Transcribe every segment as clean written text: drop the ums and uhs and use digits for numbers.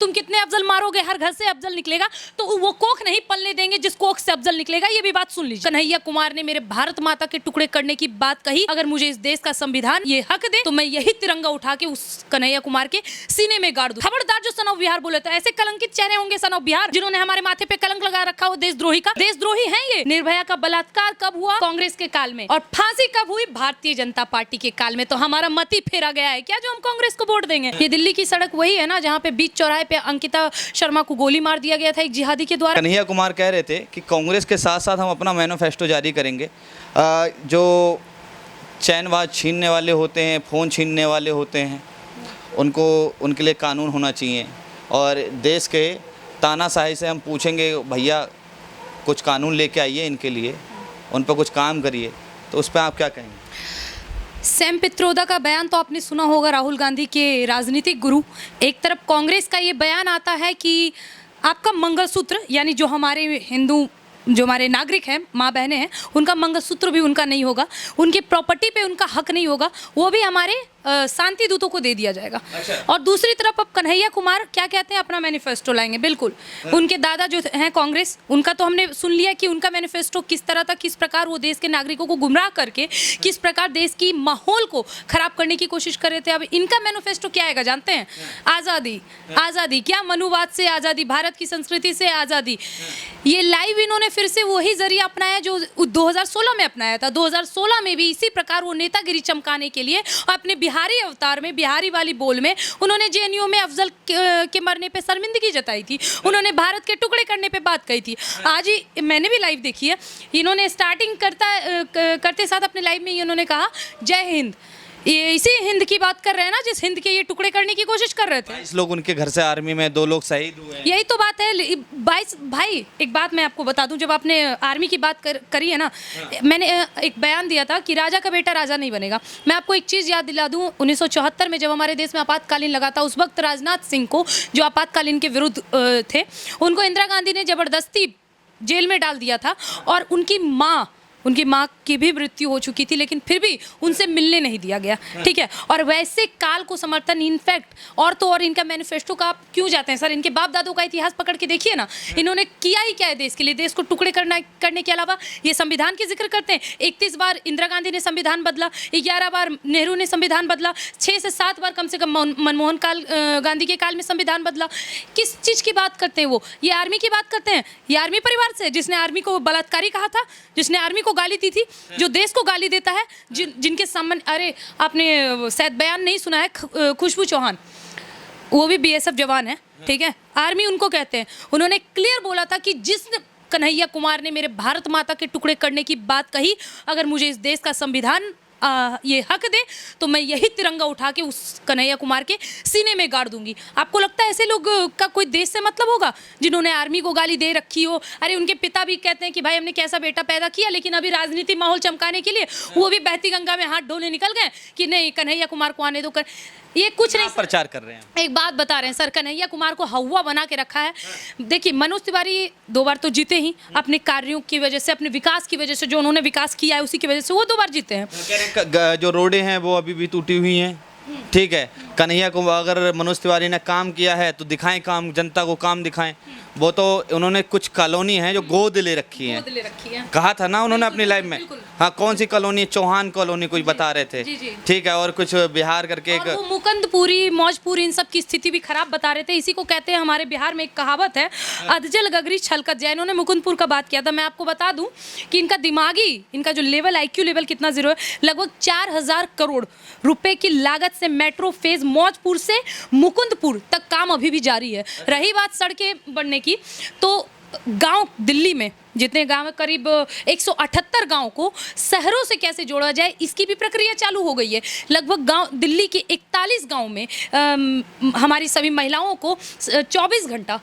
तुम कितने अफजल मारोगे, हर घर से अफजल निकलेगा, तो वो कोख नहीं पलने देंगे जिस कोख से अफजल निकलेगा। ये भी बात सुन लीजिए। कन्हैया कुमार ने मेरे भारत माता के टुकड़े करने की बात कही। अगर मुझे इस देश का संविधान ये हक दे तो मैं यही तिरंगा उठा के उस कन्हैया कुमार के सीने में गाड़ दूं। खबरदार जो सन ऑफ बिहार बोले तो ऐसे कलंकित चेहरे होंगे सन ऑफ बिहार जिन्होंने हमारे माथे पे कलंक लगा रखा हो देशद्रोही का। देशद्रोही है ये। निर्भया का बलात्कार कब हुआ? कांग्रेस के काल में। और फांसी कब हुई? भारतीय जनता पार्टी के काल में। तो हमारा मत ही फेरा गया है क्या जो हम कांग्रेस को वोट देंगे? ये दिल्ली की सड़क वही है ना जहाँ पे बीच चौराहे पे अंकिता शर्मा को गोली मार दिया गया था एक जिहादी के द्वारा। कन्हैया कुमार कह रहे थे कि कांग्रेस के साथ साथ हम अपना मैनिफेस्टो जारी करेंगे। जो चैनवाज छीनने वाले होते हैं, फ़ोन छीनने वाले होते हैं, उनके लिए कानून होना चाहिए। और देश के तानाशाही से हम पूछेंगे भैया कुछ कानून लेके आइए इनके लिए, उन पर कुछ काम करिए। तो उस पर आप क्या कहेंगे? सैम पित्रोदा का बयान तो आपने सुना होगा, राहुल गांधी के राजनीतिक गुरु। एक तरफ कांग्रेस का ये बयान आता है कि आपका मंगलसूत्र, यानी जो हमारे हिंदू जो हमारे नागरिक हैं, माँ बहनें हैं, उनका मंगलसूत्र भी उनका नहीं होगा, उनकी प्रॉपर्टी पे उनका हक नहीं होगा, वो भी हमारे शांति दूतों को दे दिया जाएगा। अच्छा। और दूसरी तरफ अब कन्हैया कुमार क्या कहते हैं? अपना मैनिफेस्टो लाएंगे। बिल्कुल। उनके दादा जो हैं कांग्रेस, उनका तो हमने सुन लिया कि उनका मैनिफेस्टो किस तरह था, किस प्रकार वो देश के नागरिकों को गुमराह करके किस प्रकार देश की माहौल को खराब करने की कोशिश कर रहे थे। अब इनका मैनिफेस्टो क्या आएगा जानते हैं? आज़ादी। आज़ादी क्या? मनुवाद से आज़ादी, भारत की संस्कृति से आज़ादी। ये लाइव इन्होंने फिर से वही जरिया अपनाया जो 2016 में अपनाया था। 2016 में भी इसी प्रकार वो नेतागिरी चमकाने के लिए अपने बिहारी अवतार में, बिहारी वाली बोल में उन्होंने जेएनयू में अफजल के मरने पे शर्मिंदगी जताई थी। उन्होंने भारत के टुकड़े करने पे बात कही थी। आज ही मैंने भी लाइव देखी है। इन्होंने स्टार्टिंग करते साथ अपने लाइव में इन्होंने कहा जय हिंद। ये इसी हिंद की बात कर रहे हैं ना जिस हिंद के ये टुकड़े करने की कोशिश कर रहे थे। 22 लोग उनके घर से आर्मी में, 2 लोग शहीद हुए हैं। यही तो बात है। 22 भाई, एक बात मैं आपको बता दूं, जब आपने आर्मी की बात करी है ना, मैंने एक बयान दिया था कि राजा का बेटा राजा नहीं बनेगा। मैं आपको एक चीज़ याद दिला दूं, 1974 में जब हमारे देश में आपातकालीन लगा था, उस वक्त राजनाथ सिंह को, जो आपातकालीन के विरुद्ध थे, उनको इंदिरा गांधी ने ज़बरदस्ती जेल में डाल दिया था। और उनकी माँ की भी मृत्यु हो चुकी थी, लेकिन फिर भी उनसे मिलने नहीं दिया गया। ठीक है। और वैसे काल को समर्थन, इनफैक्ट और तो और इनका मैनिफेस्टो का आप क्यों जाते हैं सर? इनके बाप दादों का इतिहास पकड़ के देखिए ना, इन्होंने किया ही क्या है देश के लिए? देश को टुकड़े करने के अलावा ये संविधान की जिक्र करते हैं। 31 बार इंदिरा गांधी ने संविधान बदला, 11 बार नेहरू ने संविधान बदला, 6 से 7 बार कम से कम मनमोहन गांधी के काल में संविधान बदला। किस चीज़ की बात करते हैं वो? ये आर्मी की बात करते हैं। ये आर्मी परिवार से, जिसने आर्मी को बलात्कारी कहा था, जिसने आर्मी को गाली दी थी, जो देश को गाली देता है, जिनके सामने, अरे आपने शायद बयान नहीं सुना है, खुशबू चौहान, वो भी बीएसएफ जवान है। ठीक है। आर्मी उनको कहते हैं। उन्होंने क्लियर बोला था कि जिस कन्हैया कुमार ने मेरे भारत माता के टुकड़े करने की बात कही, अगर मुझे इस देश का संविधान ये हक दे तो मैं यही तिरंगा उठा के उस कन्हैया कुमार के सीने में गाड़ दूंगी। आपको लगता है ऐसे लोग का कोई देश से मतलब होगा जिन्होंने आर्मी को गाली दे रखी हो? अरे उनके पिता भी कहते हैं कि भाई हमने कैसा बेटा पैदा किया, लेकिन अभी राजनीति माहौल चमकाने के लिए वो भी बहती गंगा में हाथ धोने निकल गए कि नहीं कन्हैया कुमार को आने दो। ये कुछ नहीं प्रचार कर रहे हैं। एक बात बता रहे हैं सर, कन्हैया कुमार को हवा बना के रखा है। देखिए मनोज तिवारी 2 बार तो जीते ही, अपने कार्यों की वजह से, अपने विकास की वजह से, जो उन्होंने विकास किया है उसी की वजह से वो 2 बार जीते हैं। जो रोडें हैं वो अभी भी टूटी हुई हैं। ठीक है। कन्हैया को अगर मनोज तिवारी ने काम किया है तो दिखाएं काम, जनता को काम दिखाएं। वो तो उन्होंने कुछ कॉलोनी है जो गोद ले रखी है, कहा था ना उन्होंने अपनी लाइफ में। हाँ, कौन सी कॉलोनी? चौहान कॉलोनी कुछ बता रहे थे। ठीक है। और कुछ बिहार करके एक मुकंदपुरी, मौजपुरी, इन सब की स्थिति भी खराब बता रहे थे। इसी को कहते हैं, हमारे बिहार में एक कहावत है, अधजल गगरी छलकत जाए। इन्होंने मुकुंदपुर का बात किया था। मैं आपको बता दूं कि इनका जो लेवल, IQ लेवल कितना जीरो है, लगभग 4000 करोड़ रुपए की लागत से मेट्रो फेज मौजपुर से मुकुंदपुर तक काम अभी भी जारी है। रही बात सड़कें बनने की, तो गांव दिल्ली में जितने गांव है, करीब 178 गांव को शहरों से कैसे जोड़ा जाए, इसकी भी प्रक्रिया चालू हो गई है। लगभग गांव दिल्ली के 41 गांव में हमारी सभी महिलाओं को 24 घंटा,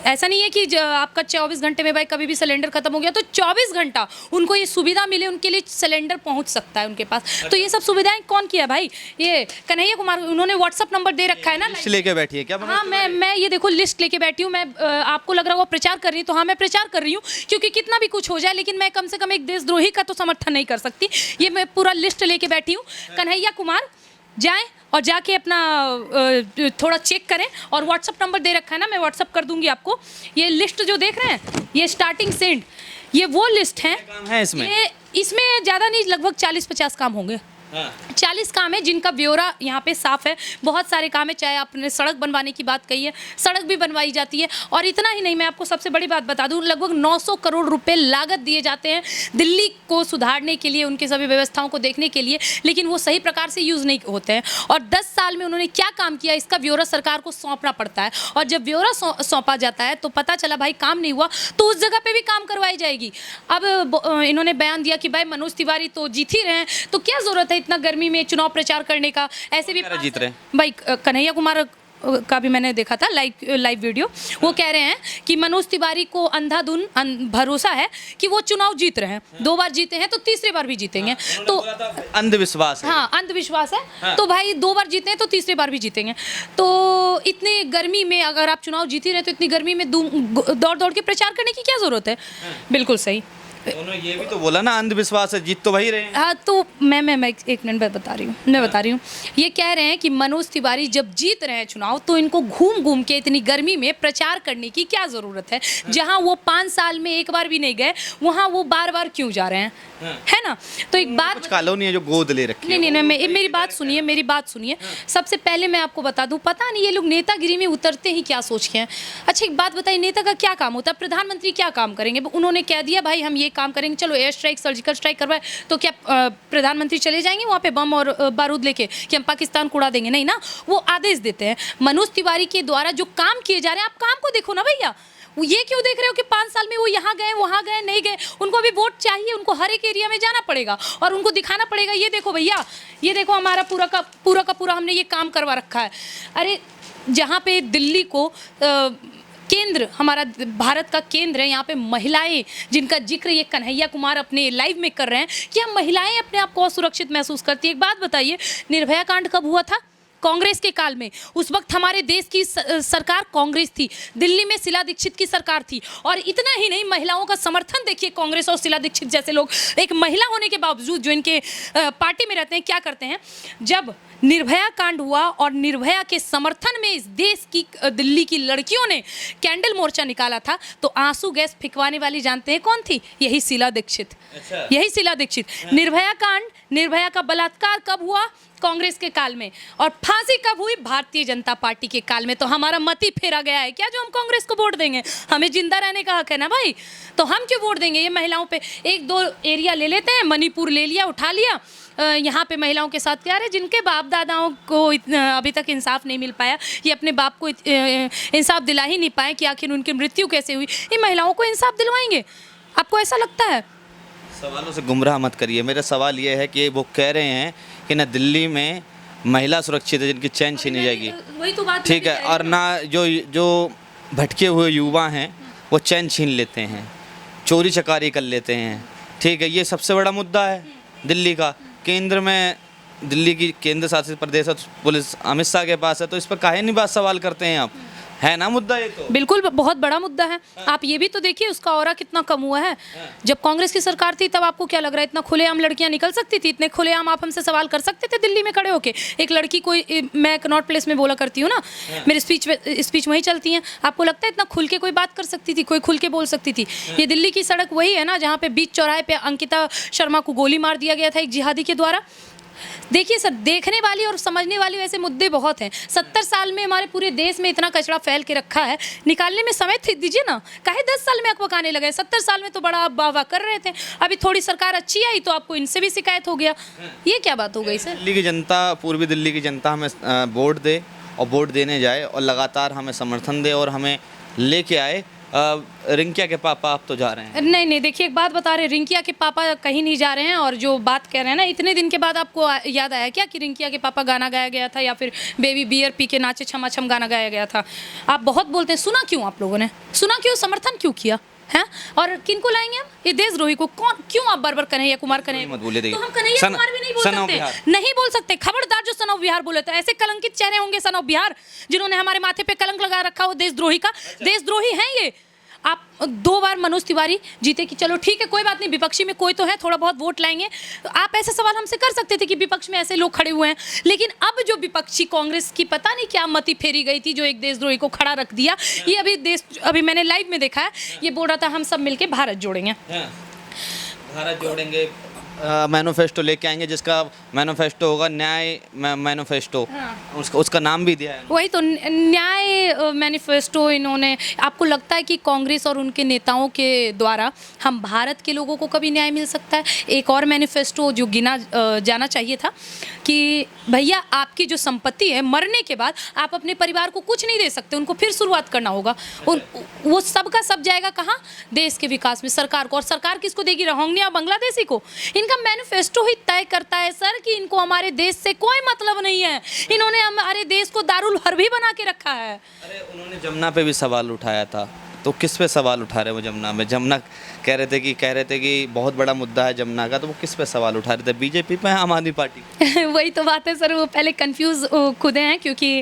ऐसा नहीं है कि आपका 24 घंटे में भाई कभी भी सिलेंडर खत्म हो गया तो 24 घंटा उनको ये सुविधा मिले, उनके लिए सिलेंडर पहुंच सकता है उनके पास। तो ये सब सुविधाएं कौन किया भाई? ये कन्हैया कुमार। उन्होंने व्हाट्सअप नंबर दे रखा है ना, लिस्ट लेके बैठी है क्या? हाँ, मैं ये देखो लिस्ट लेके बैठी हूँ। मैं आपको लग रहा है वो प्रचार कर रही है, तो हाँ मैं प्रचार कर रही हूँ, क्योंकि कितना भी कुछ हो जाए लेकिन मैं कम से कम एक देशद्रोही का तो समर्थन नहीं कर सकती। ये मैं पूरा लिस्ट लेके बैठी हूँ। कन्हैया कुमार जाएं और जाके अपना थोड़ा चेक करें। और व्हाट्सअप नंबर दे रखा है ना, मैं व्हाट्सअप कर दूंगी आपको। ये लिस्ट जो देख रहे हैं, ये स्टार्टिंग से एंड, ये वो लिस्ट है। काम है इसमें? इसमें ज़्यादा नहीं, लगभग 40-50 काम होंगे। 40 काम है जिनका ब्यौरा यहाँ पे साफ है। बहुत सारे काम है, चाहे आपने सड़क बनवाने की बात कही है, सड़क भी बनवाई जाती है। और इतना ही नहीं, मैं आपको सबसे बड़ी बात बता दूं, लगभग 900 करोड़ रुपए लागत दिए जाते हैं दिल्ली को सुधारने के लिए, उनकी सभी व्यवस्थाओं को देखने के लिए, लेकिन वो सही प्रकार से यूज़ नहीं होते हैं। और 10 साल में उन्होंने क्या काम किया, इसका ब्यौरा सरकार को सौंपना पड़ता है। और जब ब्यौरा सौंपा जाता है तो पता चला भाई काम नहीं हुआ, तो उस जगह पर भी काम करवाई जाएगी। अब इन्होंने बयान दिया कि भाई मनोज तिवारी तो जीत ही रहे हैं, तो क्या ज़रूरत है इतना गर्मी में चुनाव प्रचार करने का। ऐसे भी जीत रहे हैं भाई, कन्हैया कुमार का भी मैंने देखा था लाइव वीडियो, वो कह रहे हैं कि मनोज तिवारी को अंधाधुन भरोसा है कि वो चुनाव जीत रहे हैं। 2 बार जीते हैं तो तीसरी बार भी जीतेंगे। तो अंधविश्वास है। हाँ, अंधविश्वास है। तो भाई 2 बार जीते हैं तो तीसरी बार भी जीतेंगे। तो इतनी गर्मी में अगर आप चुनाव जीत ही रहे तो इतनी गर्मी में दौड़ दौड़ के प्रचार करने की क्या जरूरत है। बिल्कुल सही। उन्होंने ये भी तो बोला ना, अंधविश्वास है, जीत तो वही रहे हैं। हाँ, तो मैं एक मिनट बाद बता रही हूँ। ये कह रहे हैं कि मनोज तिवारी जब जीत रहे हैं चुनाव, तो इनको घूम घूम के इतनी गर्मी में प्रचार करने की क्या ज़रूरत है। जहाँ वो 5 साल में एक बार भी नहीं गए, वहाँ वो बार बार क्यों जा रहे हैं, है ना। तो एक बात, कुछ कॉलोनी है जो गोद ले रखी है। नहीं, मेरी बात सुनिए। सबसे पहले मैं आपको बता दूं, पता नहीं ये लोग नेतागिरी में उतरते ही क्या सोच के हैं। अच्छा, एक बात बताइए, नेता का क्या काम होता है? प्रधानमंत्री क्या काम करेंगे? उन्होंने कह दिया भाई हम ये काम करेंगे, चलो एयर स्ट्राइक, सर्जिकल स्ट्राइक करवाए, तो क्या प्रधानमंत्री चले जाएंगे वहाँ पे बम और बारूद लेके कि हम पाकिस्तान को उड़ा देंगे? नहीं ना, वो आदेश देते हैं। मनोज तिवारी के द्वारा जो काम किए जा रहे हैं, आप काम को देखो ना भैया। ये क्यों देख रहे हो कि 5 साल में वो यहाँ गए, वहाँ गए, नहीं गए? उनको अभी वोट चाहिए, उनको हर एक एरिया में जाना पड़ेगा और उनको दिखाना पड़ेगा, ये देखो भैया, ये देखो हमारा पूरा का पूरा हमने ये काम करवा रखा है। अरे जहाँ पे दिल्ली को केंद्र, हमारा भारत का केंद्र है, यहाँ पे महिलाएं, जिनका जिक्र ये कन्हैया कुमार अपने लाइव में कर रहे हैं कि हम महिलाएं अपने आप को असुरक्षित महसूस करती है। एक बात बताइए, निर्भया कांड कब हुआ था? कांग्रेस के काल में। उस वक्त हमारे देश की सरकार कांग्रेस थी, दिल्ली में शीला दीक्षित की सरकार थी। और इतना ही नहीं, महिलाओं का समर्थन देखिए, कांग्रेस और शीला दीक्षित जैसे लोग, एक महिला होने के बावजूद जो इनके पार्टी में रहते हैं, क्या करते हैं। जब निर्भया कांड हुआ और निर्भया के समर्थन में इस देश की दिल्ली की लड़कियों ने कैंडल मोर्चा निकाला था, तो आंसू गैस फिकवाने वाली जानते हैं कौन थी? यही शीला दीक्षित। अच्छा। यही शीला दीक्षित। निर्भया कांड, निर्भया का बलात्कार कब हुआ? कांग्रेस के काल में। और फांसी कब हुई? भारतीय जनता पार्टी के काल में। तो हमारा मत ही फेरा गया है क्या जो हम कांग्रेस को वोट देंगे? हमें जिंदा रहने का हक है ना भाई, तो हम क्यों वोट देंगे? ये महिलाओं पे 1-2 एरिया ले लेते हैं, मणिपुर ले लिया, उठा लिया, यहाँ पे महिलाओं के साथ क्या है, जिनके बाप दादाओं को अभी तक इंसाफ नहीं मिल पाया, ये अपने बाप को इंसाफ दिला ही नहीं पाए कि आखिर उनकी मृत्यु कैसे हुई, ये महिलाओं को इंसाफ दिलवाएंगे? आपको ऐसा लगता है? सवालों से गुमराह मत करिए। मेरा सवाल ये है कि वो कह रहे हैं कि ना दिल्ली में महिला सुरक्षित है जिनकी चैन छीनी जाएगी, वही तो बात ठीक है, और ना जो भटके हुए युवा हैं वो चैन छीन लेते हैं, चोरी चकारी कर लेते हैं, ठीक है। ये सबसे बड़ा मुद्दा है दिल्ली का। केंद्र में दिल्ली की केंद्र शासित प्रदेश पुलिस अमित शाह के पास है, तो इस पर काहे नहीं बात सवाल करते हैं आप? है ना मुद्दा ये तो? बिल्कुल, बहुत बड़ा मुद्दा है। आप ये भी तो देखिए उसका ऑरा कितना कम हुआ है। जब कांग्रेस की सरकार थी तब आपको क्या लग रहा है इतना खुलेआम लड़कियां निकल सकती थी? इतने खुलेआम आप हमसे सवाल कर सकते थे दिल्ली में खड़े होके? एक लड़की को, मैं कनॉट प्लेस में बोला करती हूँ ना, मेरी स्पीच वहीं चलती हैं, आपको लगता है इतना खुल के कोई बात कर सकती थी, कोई खुल के बोल सकती थी? ये दिल्ली की सड़क वही है ना जहाँ पे बीच चौराहे पे अंकिता शर्मा को गोली मार दिया गया था एक जिहादी के द्वारा। देखिए सर, देखने वाली और समझने वाली ऐसे मुद्दे बहुत हैं। 70 साल में हमारे पूरे देश में इतना कचरा फैल के रखा है, निकालने में समय दीजिए ना। काहे 10 साल में पकाने लगे? 70 साल में तो बड़ा आप वाह कर रहे थे, अभी थोड़ी सरकार अच्छी आई तो आपको इनसे भी शिकायत हो गया। ये क्या बात हो गई सर? दिल्ली की जनता, पूर्वी दिल्ली की जनता हमें वोट दे और वोट देने जाए और लगातार हमें समर्थन दे और हमें लेके आए। रिंकिया के पापा आप तो जा रहे हैं? नहीं, देखिए एक बात बता रहे, रिंकिया के पापा कहीं नहीं जा रहे हैं। और जो बात कह रहे हैं ना, इतने दिन के बाद आपको याद आया क्या कि रिंकिया के पापा गाना गाया गया था या फिर बेबी बियर पी के नाचे छमा छम गाना गाया गया था? आप बहुत बोलते हैं, सुना क्यों? आप लोगों ने सुना क्यों? समर्थन क्यों किया है? और किनको लाएंगे हम? ये देशद्रोही को कौन? क्यों आप बार बार कन्हैया कुमार तो हम कन्हैया कुमार भी नहीं बोल सकते? नहीं बोल सकते। खबरदार जो सन ऑफ बिहार बोले तो ऐसे कलंकित चेहरे होंगे सन ऑफ बिहार जिन्होंने हमारे माथे पे कलंक लगा रखा हो देशद्रोही का। देशद्रोही हैं ये। आप 2 बार मनोज तिवारी जीते कि चलो ठीक है कोई बात नहीं, विपक्षी में कोई तो है, थोड़ा बहुत वोट लाएंगे। तो आप ऐसे सवाल हमसे कर सकते थे कि विपक्ष में ऐसे लोग खड़े हुए हैं, लेकिन अब जो विपक्षी कांग्रेस की पता नहीं क्या मति फेरी गई थी जो एक देशद्रोही को खड़ा रख दिया। ये अभी मैंने लाइव में देखा है, ये बोल रहा था हम सब मिलके भारत जोड़ेंगे। भारत जोड़ेंगे मैनिफेस्टो लेके आएंगे, जिसका मैनिफेस्टो होगा न्याय मैनिफेस्टो। उसका नाम भी दिया है। वही तो न्याय मैनिफेस्टो इन्होंने। आपको लगता है कि कांग्रेस और उनके नेताओं के द्वारा हम भारत के लोगों को कभी न्याय मिल सकता है? एक और मैनिफेस्टो जो गिना जाना चाहिए था कि भैया आपकी जो संपत्ति है मरने के बाद आप अपने परिवार को कुछ नहीं दे सकते, उनको फिर शुरुआत करना होगा। वो सब का सब जाएगा कहाँ? देश के विकास में, सरकार को। और सरकार किसको देगी? रोहिंग्या बांग्लादेशी को। इनका मैनिफेस्टो ही तय करता है सर कि इनको हमारे देश से कोई मतलब नहीं है। इन्होंने हमारे देश को दारुल हर्बी बना के रखा है। अरे उन्होंने जमुना पे भी सवाल उठाया था, तो किस पे सवाल उठा रहे हैं वो? जमुना में, जमुना कह रहे थे कि बहुत बड़ा मुद्दा है जमुना का, तो वो किस पे सवाल उठा रहे थे? बीजेपी पे, आम आदमी पार्टी? वही तो बात है सर, वो पहले कंफ्यूज खुदे हैं, क्योंकि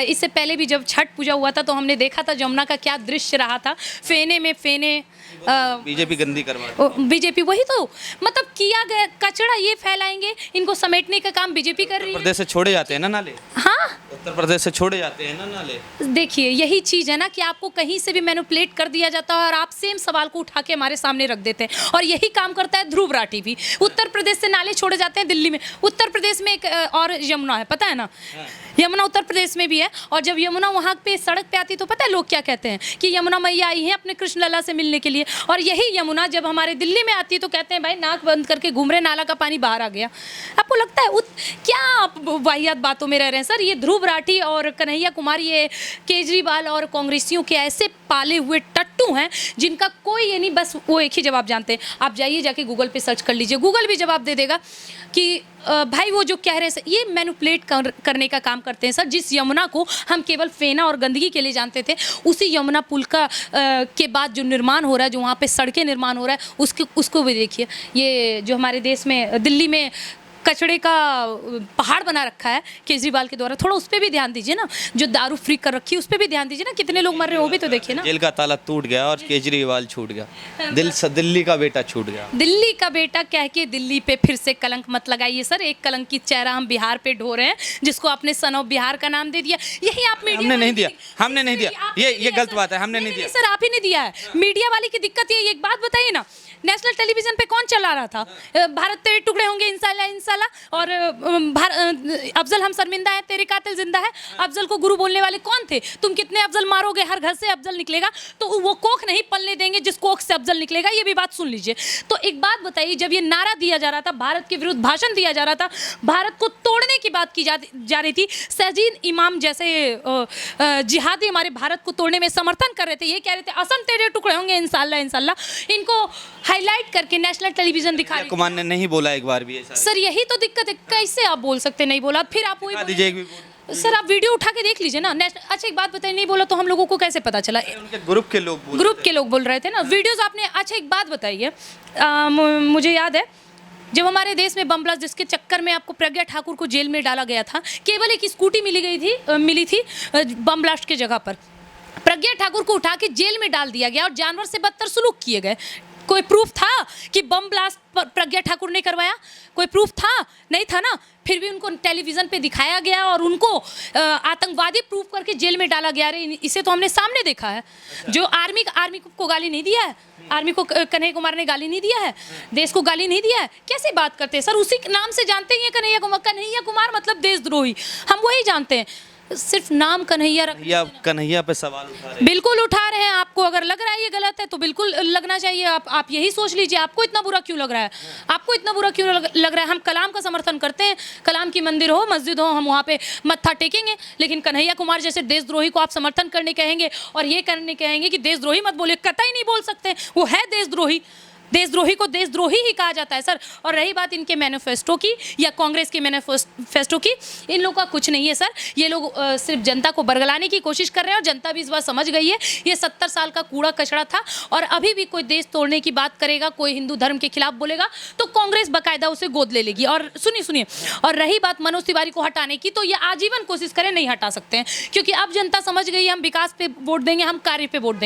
इससे पहले भी जब छठ पूजा हुआ था तो हमने देखा था जमुना का क्या दृश्य रहा था। फेने में फेने बीजेपी गंदी करवा, बीजेपी वही तो मतलब किया गया कचरा ये फैलाएंगे, इनको समेटने का काम बीजेपी कर रही है। प्रदेश से छोड़े जाते हैं ना नाले। हाँ, उत्तर प्रदेश से छोड़े जाते हैं ना नाले। देखिए यही चीज़ है ना कि आपको कहीं से भी मैनिपुलेट कर दिया जाता है और आप सेम सवाल को उठा के हमारे सामने रख देते हैं। और यही काम करता है ध्रुव राठी भी। उत्तर प्रदेश से नाले छोड़े जाते हैं दिल्ली में। उत्तर प्रदेश में एक और यमुना है, पता है ना? यमुना उत्तर प्रदेश में भी है। और जब यमुना वहाँ पे सड़क पे आती तो पता है लोग क्या कहते हैं कि यमुना मैया आई है अपने कृष्ण लला से मिलने के लिए। और यही यमुना जब हमारे दिल्ली में आती है तो कहते हैं भाई नाक बंद करके घूम रहे, नाला का पानी बाहर आ गया। आपको लगता है क्या आप वाहियात बातों में रह रहे हैं सर? ये ध्रुव राठी और कन्हैया कुमार, ये केजरीवाल और कांग्रेसियों के ऐसे पाले हुए टट्टू हैं जिनका कोई ये नहीं, बस वो एक ही जवाब जानते हैं। आप जाइए जाके गूगल पे सर्च कर लीजिए, गूगल भी जवाब दे देगा कि भाई वो जो कह रहे हैं ये मैनिपुलेट करने का काम करते हैं सर। जिस यमुना को हम केवल फेना और गंदगी के लिए जानते थे, उसी यमुना पुल का के बाद जो निर्माण हो रहा है, जो वहाँ पे सड़कें निर्माण हो रहा है, उसको भी देखिए। ये जो हमारे देश में दिल्ली में कचड़े का पहाड़ बना रखा है केजरीवाल के द्वारा, थोड़ा उस पर भी ध्यान दीजिए ना। जो दारू फ्री कर रखी है उस पर भी ध्यान दीजिए ना, कितने लोग मर रहे हैं वो भी तो देखिए ना। जेल का ताला टूट गया और केजरीवाल छूट गया, दिल्ली का बेटा छूट गया। दिल्ली का बेटा कह के दिल्ली पे फिर से कलंक मत लगाइए सर। एक कलंकित चेहरा हम बिहार पे ढो रहे हैं, जिसको आपने सन ऑफ बिहार का नाम दे दिया। यही आप मीडिया हमने नहीं दिया, ये गलत बात है, हमने नहीं दिया सर, आप ही ने दिया है। मीडिया वाली की दिक्कत ये। एक बात बताइए ना, नेशनल टेलीविजन पे कौन चला रहा था? भारत तेरे टुकड़े होंगे इंशाल्लाह, और अफजल हम शर्मिंदा है, तेरे कातिल जिंदा है। अफजल को गुरु बोलने वाले कौन थे? तुम कितने अफजल मारोगे, हर घर से अफजल निकलेगा, तो वो कोख नहीं पलने देंगे जिस कोख से अफजल निकलेगा। ये भी बात सुन लीजिए। तो एक बात बताइए, जब ये नारा दिया जा रहा था, भारत के विरुद्ध भाषण दिया जा रहा था, भारत को तोड़ने की बात की जा रही थी, सहजीन इमाम जैसे जिहादी हमारे भारत को तोड़ने में समर्थन कर रहे थे। ये कह रहे थे असम तेरे टुकड़े होंगे इंशाल्लाह। इनको हाईलाइट करके नेशनल टेलीविजन दिखा रही। कुमार ने नहीं बोला एक बार भी ऐसा। सर यही तो दिक्कत है, कैसे आप बोल सकते नहीं बोला? फिर आप वही दीजिए सर, आप वीडियो उठा के देख लीजिए ना। अच्छा एक बात बताइए, नहीं बोला तो हम लोगों को कैसे पता चला? उनके ग्रुप के लोग बोल रहे थे ना, वीडियोस आपने। अच्छा एक बात बताइए, मुझे याद है जब हमारे देश में बम ब्लास्ट जिसके चक्कर में आपको प्रज्ञा ठाकुर को जेल में डाला गया था, केवल एक स्कूटी मिली थी बम ब्लास्ट की जगह पर। प्रज्ञा ठाकुर को उठा के जेल में डाल दिया गया और जानवर से बदतर सुलूक किए गए। कोई प्रूफ था कि बम ब्लास्ट प्रज्ञा ठाकुर ने करवाया? कोई प्रूफ था? नहीं था ना। फिर भी उनको टेलीविज़न पे दिखाया गया और उनको आतंकवादी प्रूफ करके जेल में डाला गया। रे इसे तो हमने सामने देखा है। जो आर्मी को गाली नहीं दिया है, आर्मी को कन्हैया कुमार ने गाली नहीं दिया है, देश को गाली नहीं दिया है। कैसे बात करते हैं सर? उसी नाम से जानते हैं कन्हैया कुमार मतलब देशद्रोही, हम वही जानते हैं। सिर्फ नाम कन्हैया पे सवाल उठा रहे हैं। बिल्कुल उठा रहे हैं। आपको अगर लग रहा है ये गलत है तो बिल्कुल लगना चाहिए। आप यही सोच लीजिए, आपको इतना बुरा क्यों लग रहा है? आपको इतना बुरा क्यों लग रहा है? हम कलाम का समर्थन करते हैं, कलाम की मंदिर हो, मस्जिद हो, हम वहाँ पे मत्था टेकेंगे। लेकिन कन्हैया कुमार जैसे देशद्रोही को आप समर्थन करने कहेंगे और ये करने कहेंगे कि देशद्रोही मत बोले, कतई नहीं बोल सकते। वो है देशद्रोही। देशद्रोही को देशद्रोही ही कहा जाता है सर। और रही बात इनके मैनिफेस्टो की या कांग्रेस के मैनिफेस्टो की, इन लोगों का कुछ नहीं है सर। ये लोग सिर्फ जनता को बरगलाने की कोशिश कर रहे हैं और जनता भी इस बार समझ गई है। ये 70 साल का कूड़ा कचड़ा था और अभी भी कोई देश तोड़ने की बात करेगा, कोई हिंदू धर्म के खिलाफ बोलेगा तो कांग्रेस बाकायदा उसे गोद ले लेगी। और सुनिए, और रही बात मनोज तिवारी को हटाने की, तो ये आजीवन कोशिश करें, नहीं हटा सकते हैं, क्योंकि अब जनता समझ गई है हम विकास पे वोट देंगे, हम कार्य पे वोट देंगे।